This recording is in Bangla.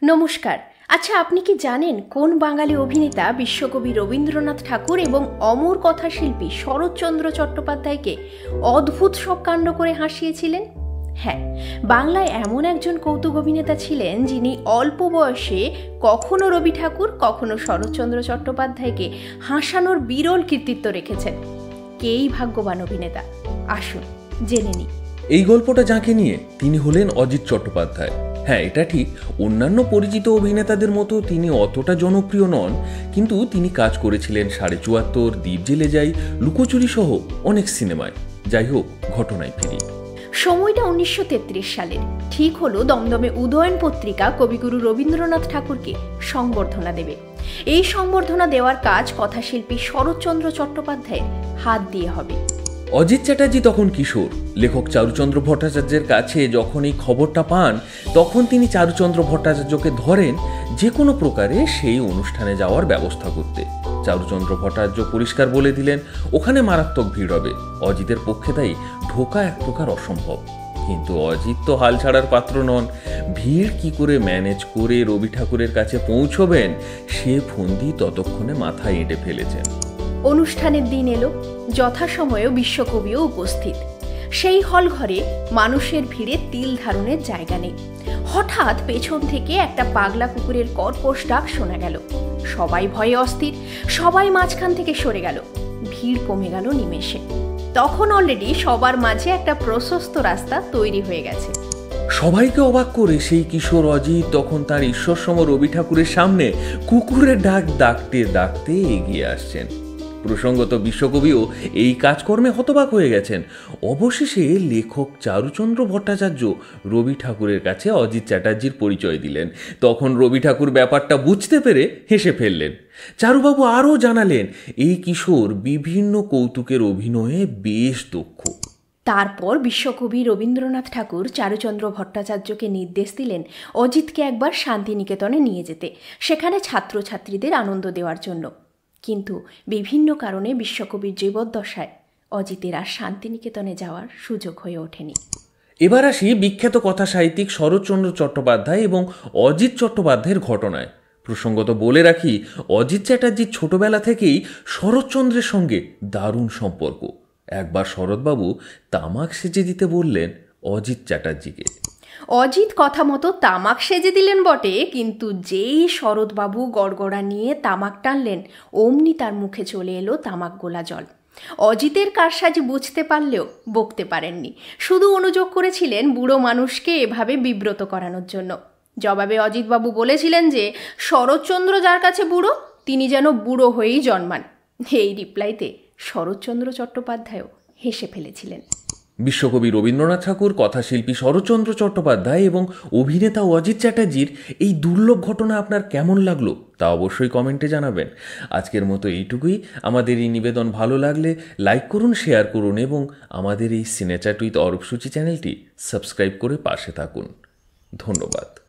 নমস্কার। আচ্ছা, আপনি কি জানেন কোন বাঙালি অভিনেতা বিশ্বকবি রবীন্দ্রনাথ ঠাকুর এবং অমর কথাশিল্পী শরৎচন্দ্র চট্টোপাধ্যায়কে অদ্ভুত সব কাণ্ড করে হাসিয়েছিলেন? হ্যাঁ, বাংলায় এমন একজন কৌতুক অভিনেতা ছিলেন যিনি অল্প বয়সে কখনো রবি ঠাকুর কখনো শরৎচন্দ্র চট্টোপাধ্যায়কে হাসানোর বিরল কৃতিত্ব রেখেছেন। কেই ভাগ্যবান অভিনেতা, আসুন জেনে নিই। এই গল্পটা যাকে নিয়ে, তিনি হলেন অজিত চট্টোপাধ্যায়। হ্যাঁ, এটা ঠিক, অন্যান্য পরিচিত অভিনেতাদের মতো তিনি অতটা জনপ্রিয় নন, কিন্তু তিনি কাজ করেছিলেন ৭৪, দ্বীপ জেলে যাই, লুকোচুরি সহ অনেক সিনেমায়। যাই হোক, ঘটনায় ফিরি। সময়টা ১৯৩৩ সালের। ঠিক হলো দমদমে উদয়ন পত্রিকা কবিগুরু রবীন্দ্রনাথ ঠাকুরকে সংবর্ধনা দেবে। এই সংবর্ধনা দেওয়ার কাজ কথাশিল্পী শরৎচন্দ্র চট্টোপাধ্যায়ের হাত দিয়ে হবে। অজিত চ্যাটার্জি তখন কিশোর। লেখক চারুচন্দ্র ভট্টাচার্যের কাছে যখন এই খবরটা পান, তখন তিনি চারুচন্দ্র ভট্টাচার্যকে ধরেন যে কোনো প্রকারে সেই অনুষ্ঠানে যাওয়ার ব্যবস্থা করতে। চারুচন্দ্র ভট্টাচার্য পরিষ্কার বলে দিলেন ওখানে মারাত্মক ভিড় হবে, অজিতের পক্ষে তাই ঢোকা এক প্রকার অসম্ভব। কিন্তু অজিত তো হাল ছাড়ার পাত্র নন। ভিড় কি করে ম্যানেজ করে রবি ঠাকুরের কাছে পৌঁছবেন, সে ফন্দি ততক্ষণে মাথায় এঁটে ফেলেছেন। অনুষ্ঠানের দিন এলো, যথাসময়েও বিশ্বকবিও উপস্থিত। সেই হল ঘরে মানুষের ভিড়ে তিল ধারণের জায়গা নেই। হঠাৎ পেছন থেকে একটা পাগলা কুকুরের কর্কশ ডাক শোনা গেল। সবাই ভয়ে অস্থির, সবাই মাঝখান থেকে সরে গেল। ভিড় কমে গেল নিমেষে। তখন অলরেডি সবার মাঝে একটা প্রশস্ত রাস্তা তৈরি হয়ে গেছে। সবাইকে অবাক করে সেই কিশোর অজিত তখন তার ঈশ্বরসম রবি ঠাকুরের সামনে কুকুরের ডাক ডাকতে ডাকতে এগিয়ে আসছেন। প্রসঙ্গত বিশ্বকবিও এই কাজকর্মে হতবাক হয়ে গেছেন। অবশেষে লেখক চারুচন্দ্র ভট্টাচার্য রবি ঠাকুরের কাছে অজিত চ্যাটার্জির পরিচয় দিলেন। তখন রবি ঠাকুর ব্যাপারটা বুঝতে পেরে হেসে ফেললেন। চারুবাবু আরও জানালেন এই কিশোর বিভিন্ন কৌতুকের অভিনয়ে বেশ দক্ষ। তারপর বিশ্বকবি রবীন্দ্রনাথ ঠাকুর চারুচন্দ্র ভট্টাচার্যকে নির্দেশ দিলেন অজিতকে একবার শান্তিনিকেতনে নিয়ে যেতে, সেখানে ছাত্রছাত্রীদের আনন্দ দেওয়ার জন্য। কিন্তু বিভিন্ন কারণে বিশ্বকবির জীবদ্দশায় অজিতের আর শান্তিনিকেতনে যাওয়ার সুযোগ হয়ে ওঠেনি। এবার আসি বিখ্যাত কথা সাহিত্যিক শরৎচন্দ্র চট্টোপাধ্যায় এবং অজিত চট্টোপাধ্যায়ের ঘটনায়। প্রসঙ্গত বলে রাখি, অজিত চ্যাটার্জির ছোটবেলা থেকেই শরৎচন্দ্রের সঙ্গে দারুণ সম্পর্ক। একবার শরৎবাবু তামাক সেজে দিতে বললেন অজিত চ্যাটার্জিকে। অজিত কথা মতো তামাক সেজে দিলেন বটে, কিন্তু যেই শরৎবাবু গড়গড়া নিয়ে তামাক টানলেন, অমনি তার মুখে চলে এলো তামাক গোলা জল। অজিতের কারসাজি বুঝতে পারলেও বকতে পারেননি, শুধু অনুযোগ করেছিলেন বুড়ো মানুষকে এভাবে বিব্রত করানোর জন্য। জবাবে অজিতবাবু বলেছিলেন যে শরৎচন্দ্র যার কাছে বুড়ো, তিনি যেন বুড়ো হয়েই জন্মান। এই রিপ্লাইতে শরৎচন্দ্র চট্টোপাধ্যায়ও হেসে ফেলেছিলেন। বিশ্বকবি রবীন্দ্রনাথ ঠাকুর, কথাশিল্পী শরৎচন্দ্র চট্টোপাধ্যায় এবং অভিনেতা অজিত চ্যাটার্জির এই দুর্লভ ঘটনা আপনার কেমন লাগলো তা অবশ্যই কমেন্টে জানাবেন। আজকের মতো এইটুকুই। আমাদের এই নিবেদন ভালো লাগলে লাইক করুন, শেয়ার করুন এবং আমাদের এই সিনেচ্যাট উইথ অরূপ সূচি চ্যানেলটি সাবস্ক্রাইব করে পাশে থাকুন। ধন্যবাদ।